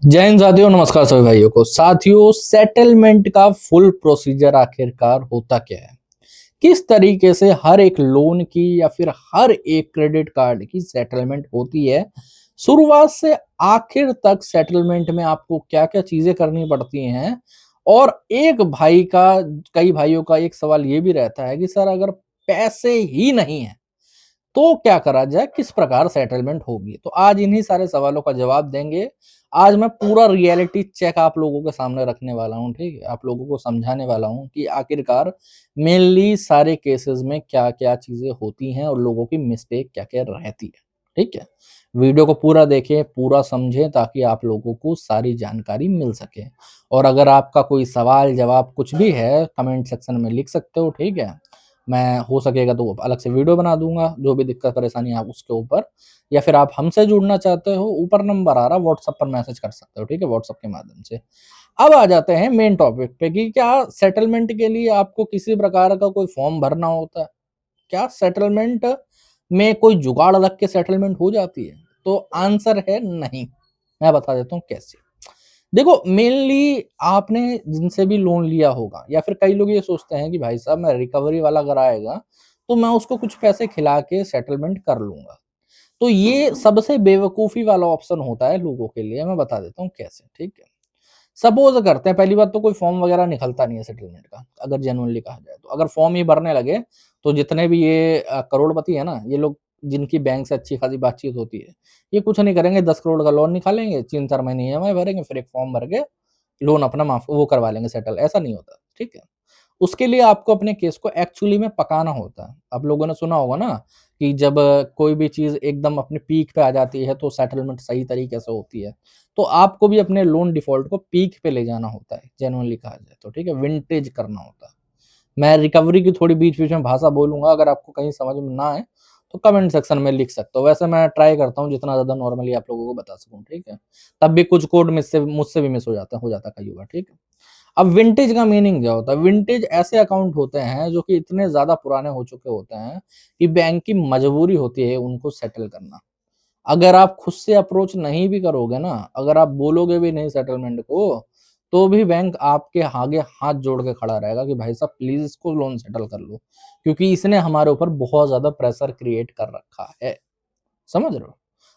जय हिंद साथियों, नमस्कार सभी भाइयों को। साथियों, सेटलमेंट का फुल प्रोसीजर आखिरकार होता क्या है? किस तरीके से हर एक लोन की या फिर हर एक क्रेडिट कार्ड की सेटलमेंट होती है? शुरुआत से आखिर तक सेटलमेंट में आपको क्या-क्या चीजें करनी पड़ती हैं? और एक भाई का कई भाइयों का एक सवाल ये भी रहता है कि सर अगर पैसे ही नहीं है तो क्या करा जाए? किस प्रकार सेटलमेंट होगी? तो आज इन्हीं सारे सवालों का जवाब देंगे। आज मैं पूरा रियलिटी चेक आप लोगों के सामने रखने वाला हूँ, ठीक है? आप लोगों को समझाने वाला हूँ कि आखिरकार मेनली सारे केसेस में क्या-क्या चीज़ें होती हैं और लोगों की मिस्टेक क्या-क्या रहती है, ठीक है? वीडियो को पूरा देखें, पूरा समझें ताकि आप लोगों को सारी जानकारी मिल सके। और अगर आपका कोई सवाल-जवाब कुछ भी है, कमेंट सेक्शन में लिख सकते हो, ठीक है? मैं हो सकेगा तो अलग से वीडियो बना दूँगा, जो भी दिक्कत परेशानी है आप उसके ऊपर, या फिर आप हमसे जुड़ना चाहते हो, ऊपर नंबर आ रहा है, व्हाट्सएप पर मैसेज कर सकते हो, ठीक है? व्हाट्सएप के माध्यम से। अब आ जाते हैं मेन टॉपिक पे कि क्या सेटलमेंट के लिए आपको किसी प्रकार का कोई फॉर्म भरना होता है? क्या सेटलमेंट में कोई जुगाड़ लग के सेटलमेंट हो जाती है? तो आंसर है नहीं। मैं बता देता हूँ कैसे। देखो, मेनली आपने जिनसे भी लोन लिया होगा या फिर कई लोग ये सोचते हैं कि भाई साहब मैं रिकवरी वाला अगर आएगा तो मैं उसको कुछ पैसे खिला के सेटलमेंट कर लूंगा। तो ये सबसे बेवकूफी वाला ऑप्शन होता है लोगों के लिए। मैं बता देता हूँ कैसे, ठीक है? सपोज करते हैं, पहली बात तो कोई फॉर्म वगैरह निकलता नहीं है सेटलमेंट का, अगर जेन्युइनली कहा जाए तो। अगर फॉर्म ही भरने लगे तो जितने भी ये करोड़पति है ना, ये लोग जिनकी बैंक से अच्छी खासी बातचीत होती है, ये कुछ नहीं करेंगे, 10 करोड़ का लोन निकालेंगे, 3-4 महीने ईएमआई भरेंगे, फिर एक फॉर्म भर के लोन अपना माफ वो करवा लेंगे सेटल। ऐसा नहीं होता, ठीक है? उसके लिए आपको अपने केस को एक्चुअली में पकाना होता है। आप लोगों ने सुना होगा ना कि जब कोई भी चीज़ एकदम अपने पीक पे आ जाती है तो सेटलमेंट सही तरीके से होती है। तो आपको भी अपने लोन डिफ़ॉल्ट को पीक पे ले जाना होता है, जेनुइनली कहा जाए तो, ठीक है? विंटेज करना होता है। मैं रिकवरी की थोड़ी बीच-बीच में भाषा बोलूँगा, अगर आपको कहीं समझ में ना आए, तो कमेंट सेक्शन में लिख सकते हो। वैसे मैं ट्राई करता हूँ जितना ज़्यादा नॉर्मली आप लोगों को बता सकूँ, ठीक है? तब भी कुछ कोड मुझसे भी मिस हो जाता कई बार, ठीक है? अब विंटेज का मीनिंग क्या होता है? विंटेज ऐसे अकाउंट होते हैं जो कि इतने ज़्यादा पुराने हो चुके होते हैं कि बैंक की मजबूरी होती है उनको सेटल करना। अगर आप खुद से अप्रोच नहीं भी करोगे ना, अगर आप बोलोगे भी नहीं सेटलमेंट को, तो भी बैंक आपके आगे हाथ जोड़ के खड़ा रहेगा कि भाई साहब प्लीज़ इसको लोन सेटल कर लो, क्योंकि इसने हमारे ऊपर बहुत ज़्यादा प्रेशर क्रिएट कर रखा है। समझ रहे हो?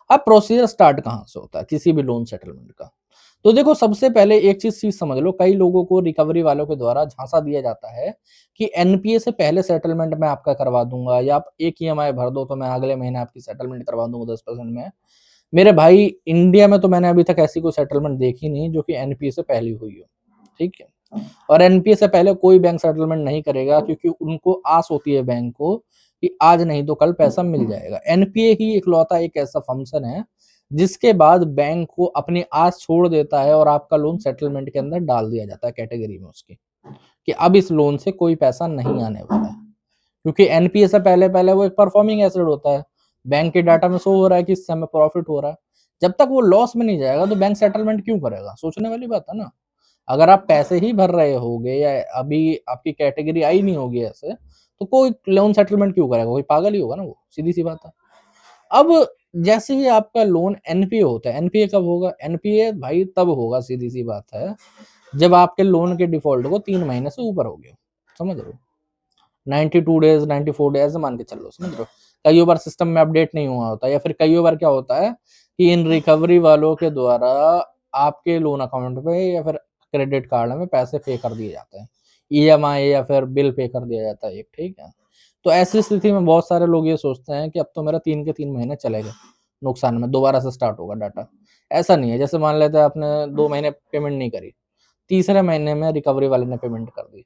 अब प्रोसीजर स्टार्ट कहाँ से होता है किसी भी लोन सेटलमेंट का? तो देखो, सबसे पहले एक चीज़ समझ लो, कई लोगों को रिकवरी वालों के द्वारा झांसा दिया जाता है कि एनपीए से पहले सेटलमेंट मैं आपका करवा दूँगा, या आप एक ईएमआई भर दो तो मैं अगले महीने आपकी सेटलमेंट करवा दूँगा 10% में। मेरे भाई, इंडिया में तो मैंने अभी तक ऐसी कोई सेटलमेंट देखी नहीं जो कि एनपीए से पहले हुई हो, ठीक है? और एनपीए से पहले कोई बैंक सेटलमेंट नहीं करेगा, क्योंकि उनको आस होती है बैंक को कि आज नहीं तो कल पैसा मिल जाएगा। एनपीए ही इकलौता एक ऐसा फंक्शन है जिसके बाद बैंक को अपनी आस छोड़ देता है और आपका लोन सेटलमेंट के अंदर डाल दिया जाता है कैटेगरी में उसकी, कि अब इस लोन से कोई पैसा नहीं आने वाला है। क्योंकि एनपीए से पहले-पहले वो एक परफॉर्मिंग एसेट होता है। बैंक के डाटा में शो हो रहा है कि इस समय प्रॉफिट हो रहा है। जब तक वो लॉस में नहीं जाएगा तो बैंक सेटलमेंट क्यों करेगा? सोचने वाली बात है ना। अगर आप पैसे ही भर रहे होगे या अभी आपकी कैटेगरी आई नहीं होगी ऐसे, तो कोई लोन सेटलमेंट क्यों करेगा? कोई पागल ही होगा ना वो, सीधी-सी बात है। अब जैसे ही आपका लोन एनपीए होता है, एनपीए कब होगा? एनपीए भाई तब होगा, सीधी-सी बात है, जब आपके लोन के डिफ़ॉल्ट को 3 महीने से ऊपर हो गया। समझ रहे हो? 92 डेज़, 94 डेज़ ऐसे मान के चल लो, समझ रहे हो? कइयों बार सिस्टम में अपडेट नहीं हुआ होता, या फिर कइयों बार क्या होता है कि इन रिकवरी वालों के द्वारा आपके लोन अकाउंट पे या फिर क्रेडिट कार्ड में पैसे पे कर दिए जाते हैं। ईएमआई या फिर बिल पे कर दिया जाता है एक, ठीक है? तो ऐसी स्थिति में बहुत सारे लोग ये सोचते हैं कि अब तो मेरा 3 के 3 महीने चले गए नुकसान में, दोबारा से स्टार्ट होगा डाटा। ऐसा नहीं है, जैसे मान लेते हैं आपने 2 महीने पेमेंट नहीं करी, तीसरे महीने में रिकवरी वाले ने पेमेंट कर दी।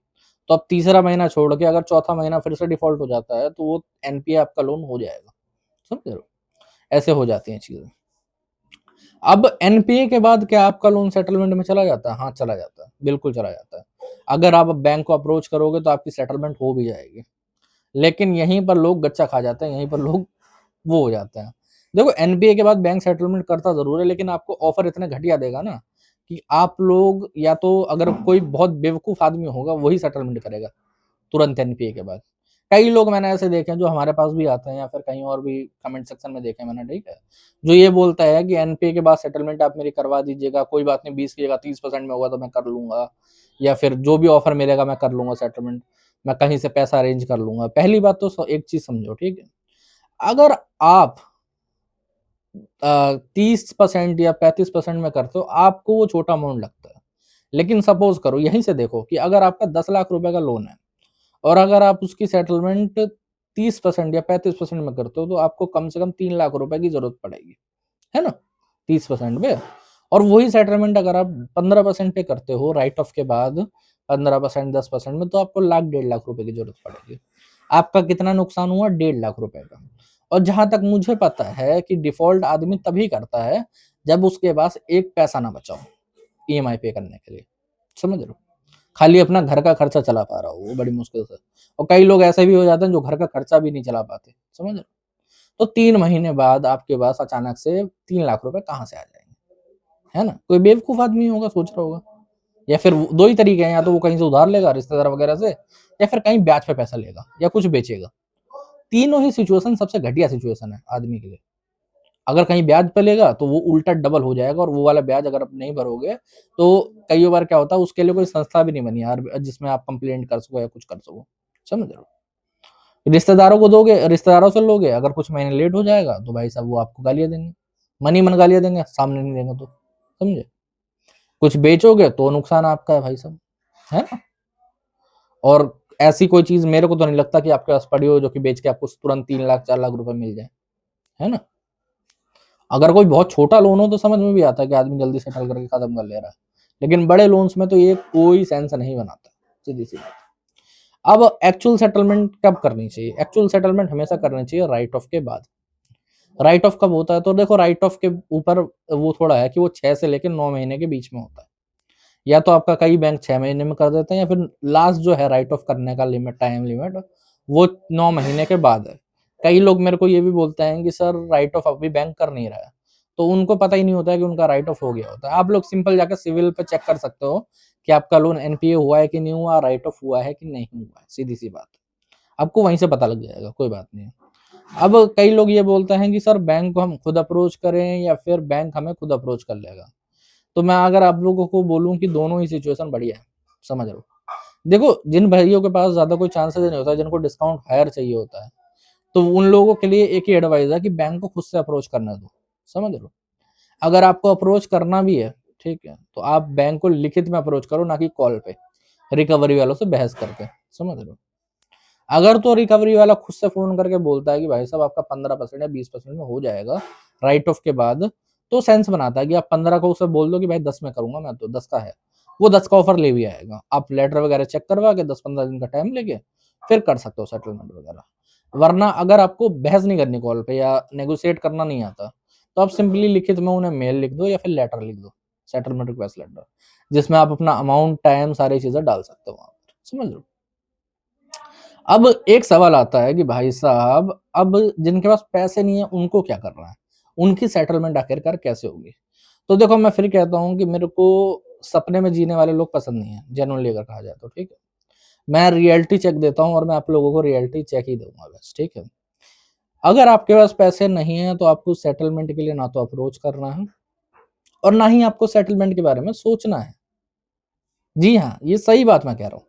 तो अब तीसरा महीना छोड़ के अगर चौथा महीना फिर से डिफ़ॉल्ट हो जाता है, तो वो एनपीए आपका लोन हो जाएगा। समझ रहे हो? ऐसे हो जाती हैं चीज़ें। अब एनपीए के बाद क्या आपका लोन सेटलमेंट में चला जाता है? हाँ, चला जाता है, बिल्कुल चला जाता है। अगर आप बैंक को अप्रोच करोगे तो आपकी सेटलमेंट हो भी जाएगी। लेकिन यहीं पर लोग गच्चा खा जाते हैं, यहीं पर लोग वो हो जाते हैं। देखो, एनपीए के बाद बैंक सेटलमेंट करता ज़रूर है, लेकिन आपको ऑफ़र इतने घटिया देगा ना कि आप लोग, या तो अगर कोई बहुत बेवकूफ़ आदमी होगा वही सेटलमेंट करेगा तुरंत एनपीए के बाद। कई लोग मैंने ऐसे देखे हैं जो हमारे पास भी आते हैं या फिर कहीं और भी कमेंट सेक्शन में देखे हैं मैंने, ठीक है, जो ये बोलता है कि एनपीए के बाद सेटलमेंट आप मेरी करवा दीजिएगा, कोई बात नहीं 20 की जगह 30% में होगा तो मैं कर लूंगा, या फिर जो भी ऑफर मिलेगा मैं कर लूंगा सेटलमेंट, मैं कहीं से पैसा अरेंज कर लूंगा। पहली बात तो एक चीज समझो, ठीक है, अगर आप 30% या 35% में करते हो आपको वो छोटा अमाउंट लगता है। लेकिन सपोज करो यहीं से देखो कि अगर आपका 10 लाख रुपए का लोन है और अगर आप उसकी सेटलमेंट 30% या 35% में करते हो तो आपको कम से कम 3 लाख रुपए की जरूरत पड़ेगी, है ना, 30% पे। और वही सेटलमेंट अगर आप 15% पे करते हो राइट ऑफ के बाद, 15% 10% में, तो आपको लाख 1.5 लाख रुपए की जरूरत पड़ेगी। आपका कितना नुकसान हुआ? 1.5 लाख रुपए का। और जहां तक मुझे पता है कि डिफॉल्ट आदमी तभी करता है जब उसके पास एक पैसा ना बचा हो ईएमआई पे करने के लिए, समझ रहे हो, खाली अपना घर का खर्चा चला पा रहा हो वो बड़ी मुश्किल से। और कई लोग ऐसे भी हो जाते हैं जो घर का खर्चा भी नहीं चला पाते, समझ रहे हो। तो 3 महीने बाद आपके पास अचानक से 3 लाख रुपए कहाँ से आ जाएंगे, है ना। कोई बेवकूफ आदमी होगा, सोच रहा होगा। या फिर दो ही तरीके हैं, या तो वो कहीं से उधार लेगा रिश्तेदार वगैरह से, या फिर कहीं ब्याज पे पैसा लेगा या कुछ बेचेगा। तीनों ही सिचुएशन सबसे घटिया सिचुएशन है आदमी के लिए। अगर कहीं ब्याज पे लेगा तो वो उल्टा डबल हो जाएगा, और वो वाला ब्याज अगर आप नहीं भरोगे तो कई बार क्या होता है उसके लिए कोई संस्था भी नहीं बनी यार जिसमें आप कंप्लेंट कर सको या कुछ कर सको, समझ रहे हो। रिश्तेदारों को दोगे, रिश्तेदारों से लोगे, अगर कुछ महीने लेट हो जाएगा तो भाई साहब वो आपको गालियां देंगे, मनी मन गालियां देंगे, सामने नहीं देंगे तो, समझे। कुछ बेचोगे तो नुकसान आपका है भाई साहब, है ना। और ऐसी कोई चीज मेरे को तो नहीं लगता कि आपके पास पड़ी हो जो कि बेच के आपको तुरंत 3 लाख 4 लाख रुपए मिल जाए, है ना। अगर कोई बहुत छोटा लोन हो तो समझ में भी आता है कि आदमी जल्दी सेटल करके खत्म कर ले रहा है, लेकिन बड़े लोन्स में तो ये कोई सेंस नहीं बनाता, सीधी सी बात। अब एक्चुअल सेटलमेंट कब करनी चाहिए? एक्चुअल सेटलमेंट हमेशा करनी चाहिए राइट ऑफ के बाद। राइट ऑफ कब होता है? तो देखो राइट ऑफ के ऊपर वो थोड़ा है कि वो 6 से लेकर 9 महीने के बीच में होता है। या तो आपका कई बैंक 6 महीने में कर देते हैं, या फिर लास्ट जो है राइट ऑफ करने का लिमिट, टाइम लिमिट, वो 9 महीने के बाद है। कई लोग मेरे को ये भी बोलते हैं कि सर राइट ऑफ अभी बैंक कर नहीं रहा है, तो उनको पता ही नहीं होता है कि उनका राइट ऑफ हो गया होता है। आप लोग सिंपल जाकर सिविल पे चेक कर सकते हो कि आपका लोन एनपीए हुआ है कि नहीं हुआ, राइट ऑफ हुआ है कि नहीं हुआ है, सीधी सी बात। आपको वहीं से पता लग जाएगा, कोई बात नहीं। अब कई लोग ये बोलते हैं कि सर बैंक को हम खुद अप्रोच करें या फिर बैंक हमें खुद अप्रोच कर लेगा। तो मैं अगर आप लोगों को बोलूं कि दोनों ही सिचुएशन बढ़िया है, समझ रहे हो। देखो जिन भाइयों के पास ज्यादा कोई चांसेस नहीं होता, जिनको डिस्काउंट हायर चाहिए होता है, तो उन लोगों के लिए एक ही एडवाइस है कि बैंक को खुद से अप्रोच करने दो, समझ रहे हो। अगर आपको अप्रोच करना भी है, ठीक है, तो आप बैंक को लिखित में अप्रोच करो, ना कि कॉल पे रिकवरी वालों से बहस करके, समझ रहे हो। अगर तो रिकवरी वाला खुद से फोन करके बोलता है कि भाई साहब आपका 15% या 20% में हो जाएगा राइट ऑफ के बाद, तो सेंस बनाता है कि आप 15 को उसे बोल दो कि भाई 10 में करूंगा, मैं तो 10 का है, वो 10 का ऑफर ले भी आएगा। आप लेटर वगैरह चेक करवा के 10-15 दिन का टाइम लेके फिर कर सकते हो सेटलमेंट वगैरह। वरना अगर आपको बहस नहीं करनी कॉल पे या नेगोशिएट करना नहीं आता, तो आप सिंपली लिखित में उन्हें मेल लिख दो या फिर लेटर लिख दो, सेटलमेंट रिक्वेस्ट लेटर, जिसमें आप अपना अमाउंट, टाइम, सारी चीजें डाल सकते हो वहां पर, समझ लो। अब एक सवाल आता है कि भाई साहब अब जिनके पास पैसे नहीं है उनको क्या करना है, उनकी सेटलमेंट आखिरकार कैसे होगी? तो देखो मैं फिर कहता हूँ कि मेरे को सपने में जीने वाले लोग पसंद नहीं है, जेन्युइनली अगर कहा जाए तो, ठीक है। मैं रियलिटी चेक देता हूँ और मैं आप लोगों को रियलिटी चेक ही दूंगा बस, ठीक है। अगर आपके पास पैसे नहीं है तो आपको सेटलमेंट के लिए ना तो अप्रोच करना है और ना ही आपको सेटलमेंट के बारे में सोचना है। जी हाँ, ये सही बात मैं कह रहा हूँ।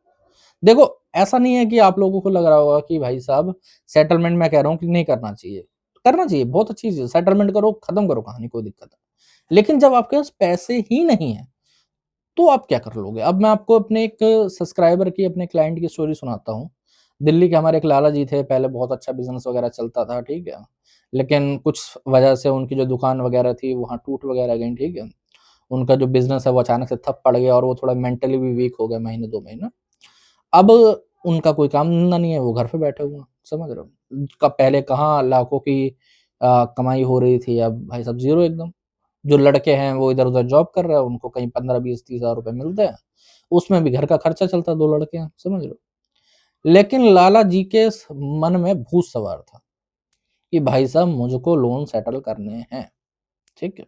देखो ऐसा नहीं है कि आप लोगों को लग रहा होगा कि भाई साहब सेटलमेंट मैं कह रहा हूँ कि नहीं करना चाहिए। करना चाहिए, बहुत अच्छी चीज़ है, सेटलमेंट करो, खत्म करो कहानी, कोई दिक्कत है। लेकिन जब आपके पास पैसे ही नहीं है, तो आप क्या कर लोगे? अब मैं आपको अपने एक सब्सक्राइबर की, अपने क्लाइंट की स्टोरी सुनाता हूँ। दिल्ली के हमारे एक लाला जी थे, पहले बहुत अच्छा बिज़नेस वगैरह चलता था, ठीक है? लेकिन कुछ वजह से उनकी जो दुकान वगैरह थी, वहाँ टूट वगैरह गई, ठीक है? उनका जो बिज़नेस है वो अचानक से ठप पड़ गया और वो थोड़ा मेंटली भी वीक हो गए महीने 2 महीने। अब उनका कोई काम-धंधा नहीं है, वो घर पे बैठे हुए हैं, समझ रहे हो? पहले कहाँ लाखों की कमाई हो रही थी, अब भाई साहब ज़ीरो एकदम। जो लड़के हैं वो इधर-उधर जॉब कर रहे हैं, उनको कहीं 15, 20, 30 हज़ार रुपए मिलते हैं, उसमें भी घर का खर्चा चलता है, 2 लड़के हैं, समझ रहे हो? लेकिन लाला जी के मन में भूत सवार था कि भाई साहब मुझको लोन सेटल करने हैं, ठीक है?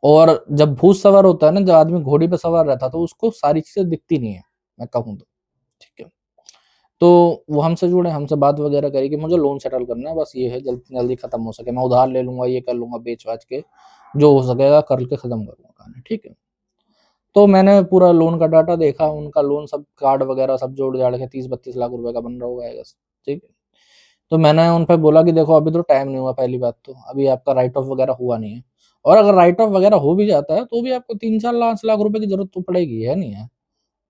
और जब भूत सवार होता है ना, जब आदमी घोड़ी पे सवार रहता है तो उसको सारी चीजें दिखती नहीं है, मैं कहूँ तो, ठीक है। तो वो हमसे जुड़े, हमसे बात वगैरह करी कि मुझे लोन सेटल करना है, बस ये है जल्दी जल्दी खत्म हो सके, मैं उधार ले लूंगा, ये कर लूंगा, बेच बाच के जो हो सकेगा करके खत्म करूंगा कहानी, ठीक है। तो मैंने पूरा लोन का डाटा देखा, उनका लोन सब कार्ड वगैरह सब जोड़ जाड़ के 30-32 लाख रुपए का बन रहा होगा आएगा, ठीक है। तो मैंने उन पे बोला कि देखो अभी तो टाइम नहीं हुआ, पहली बात तो अभी आपका राइट ऑफ वगैरह हुआ नहीं है, और अगर राइट ऑफ वगैरह हो भी जाता है तो भी आपको 3-4 लाख रुपए की जरूरत तो पड़ेगी, है नहीं है?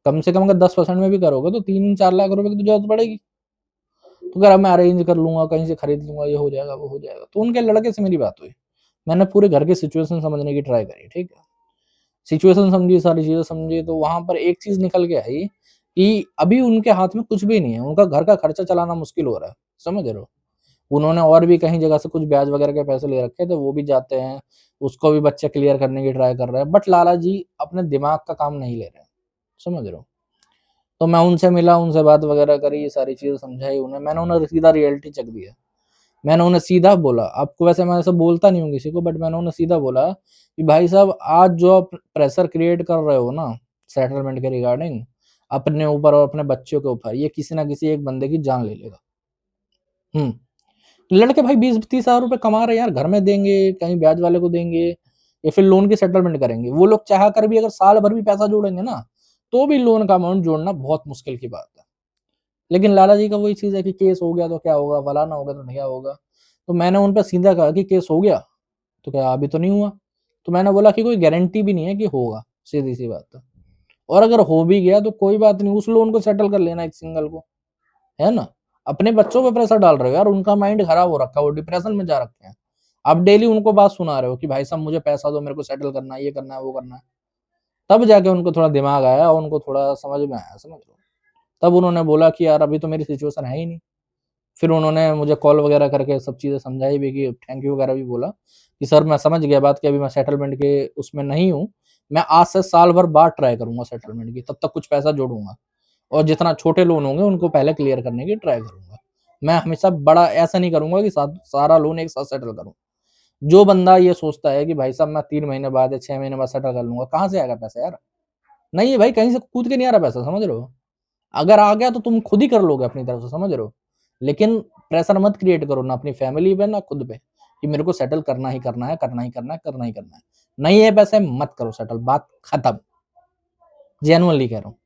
कम से कम अगर 10% में भी करोगे तो 3-4 लाख रुपए की तो जरूरत पड़ेगी। तो कह रहा मैं अरेंज कर लूंगा, कहीं से खरीद लूंगा, ये हो जाएगा वो हो जाएगा। तो उनके लड़के से मेरी बात हुई, मैंने पूरे घर की सिचुएशन समझने की ट्राई करी, ठीक है। सिचुएशन समझी, सारी चीजें समझी, तो वहां पर एक चीज निकल के आई कि अभी उनके हाथ में कुछ भी नहीं है, उनका घर का खर्चा चलाना मुश्किल हो रहा है, समझ रहे हो। उन्होंने और भी कहीं जगह से कुछ ब्याज वगैरह के पैसे ले रखे थे, वो भी जाते हैं, उसको भी बच्चे क्लियर करने की ट्राई कर रहे हैं, बट लाला जी अपने दिमाग का काम नहीं ले रहे हैं, समझ रहे हो। तो मैं उनसे मिला, उनसे बात वगैरह करी, ये सारी चीजें समझाई उन्हें, मैंने उन्हें सीधा रियलिटी चेक दिया। मैंने उन्हें सीधा बोला, आपको वैसे मैं ऐसा बोलता नहीं हूँ किसी को, बट मैंने उन्हें सीधा बोला कि भाई साहब आज जो आप प्रेशर क्रिएट कर रहे हो ना सेटलमेंट के रिगार्डिंग, अपने ऊपर और अपने बच्चों के ऊपर, ये किसी ना किसी एक बंदे की जान ले लेगा। लड़के भाई 20-30 हजार रुपए कमा रहे हैं यार, घर में देंगे, कहीं ब्याज वाले को देंगे, या फिर लोन की सेटलमेंट करेंगे। वो लोग चाह कर भी अगर साल भर भी पैसा जोड़ेंगे ना, तो भी लोन का अमाउंट जोड़ना बहुत मुश्किल की बात है। लेकिन लाला जी का वही चीज है कि केस हो गया तो क्या होगा, फलाना होगा तो क्या होगा। तो मैंने उन पर सीधा कहा कि केस हो गया तो क्या अभी तो नहीं हुआ। तो मैंने बोला कि कोई गारंटी भी नहीं है कि होगा, सीधी सी बात है। और अगर हो भी गया तो कोई बात नहीं, उस लोन को सेटल कर लेना एक सिंगल को, है ना। अपने बच्चों पे प्रेशर डाल रहे हो यार, उनका माइंड खराब हो रखा है, वो डिप्रेशन में जा रखे हैं। आप डेली उनको बात सुना रहे हो कि भाई साहब मुझे पैसा दो, मेरे को सेटल करना है, ये करना है, वो करना है। तब जाके उनको थोड़ा दिमाग आया, उनको थोड़ा समझ में आया, समझ लो। तब उन्होंने बोला कि यार अभी तो मेरी सिचुएशन है ही नहीं। फिर उन्होंने मुझे कॉल वगैरह करके सब चीजें समझाई भी, कि थैंक यू वगैरह भी बोला कि सर मैं समझ गया बात कि अभी मैं सेटलमेंट के उसमें नहीं हूँ, मैं आज से साल भर बाद ट्राई करूंगा सेटलमेंट की, तब तक कुछ पैसा जोड़ूंगा, और जितना छोटे लोन होंगे उनको पहले क्लियर करने की ट्राई करूंगा। मैं हमेशा बड़ा ऐसा नहीं करूंगा कि सारा लोन एक साथ सेटल करूं। जो बंदा ये सोचता है कि भाई साहब मैं 3 महीने बाद या 6 महीने बाद सेटल कर लूंगा, कहाँ से आएगा पैसा यार? नहीं है भाई, कहीं से कूद के नहीं आ रहा पैसा, समझ रहे हो। अगर आ गया तो तुम खुद ही कर लोगे अपनी तरफ से, समझ रहे हो। लेकिन प्रेशर मत क्रिएट करो ना अपनी फैमिली पे ना खुद पे, कि मेरे को सेटल करना ही करना है, करना ही करना है, करना ही करना है। नहीं है पैसे मत करो सेटल, बात खत्म। जेनुअनली कह रहा हूँ,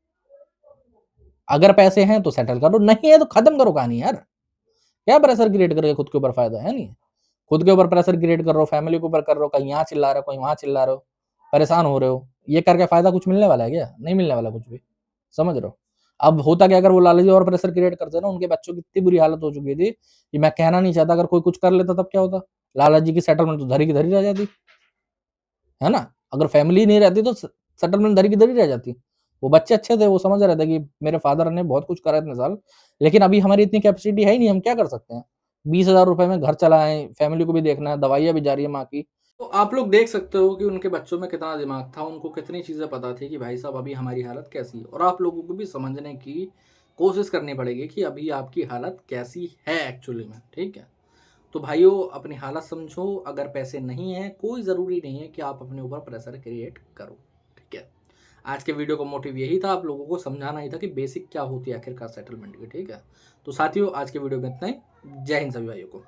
अगर पैसे हैं तो सेटल करो, नहीं है तो खत्म करो कहानी यार। क्या प्रेशर क्रिएट करके खुद के ऊपर फायदा है नहीं। खुद के ऊपर प्रेशर क्रिएट कर रहे हो, फैमिली के ऊपर कर रहे हो, कहीं यहाँ चिल्ला रहे हो, कहीं वहां चिल्ला रहे हो, परेशान हो रहे हो। ये करके फायदा कुछ मिलने वाला है क्या? नहीं मिलने वाला कुछ भी, समझ रहे हो। अब होता क्या, अगर वो लालची और प्रेशर क्रिएट करते ना, उनके बच्चों की इतनी बुरी हालत हो चुकी थी कि मैं कहना नहीं चाहता। अगर कोई कुछ कर लेता तब क्या होता, लाला जी की सेटलमेंट तो धरी की धरी रह जाती, है ना। अगर फैमिली नहीं रहती तो सेटलमेंट धरी की धरी रह जाती। वो बच्चे अच्छे थे, वो समझ रहे थे कि मेरे फादर ने बहुत कुछ करा इतने साल, लेकिन अभी हमारी इतनी कैपेसिटी है ही नहीं, हम क्या कर सकते हैं। 20 हजार रुपए में घर चलाएं, फैमिली को भी देखना है, दवाइयाँ भी जा रही है माँ की। तो आप लोग देख सकते हो कि उनके बच्चों में कितना दिमाग था, उनको कितनी चीज़ें पता थी कि भाई साहब अभी हमारी हालत कैसी है। और आप लोगों को भी समझने की कोशिश करनी पड़ेगी कि अभी आपकी हालत कैसी है एक्चुअली में, ठीक है। तो भाइयों अपनी हालत समझो, अगर पैसे नहीं है कोई ज़रूरी नहीं है कि आप अपने ऊपर प्रेशर क्रिएट करो, ठीक है। आज के वीडियो का मोटिव यही था, आप लोगों को समझाना ही था कि बेसिक क्या होती है आखिरकार सेटलमेंट की, ठीक है। तो साथियों आज के वीडियो में इतना ही। जय हिंद सभी भाइयों को।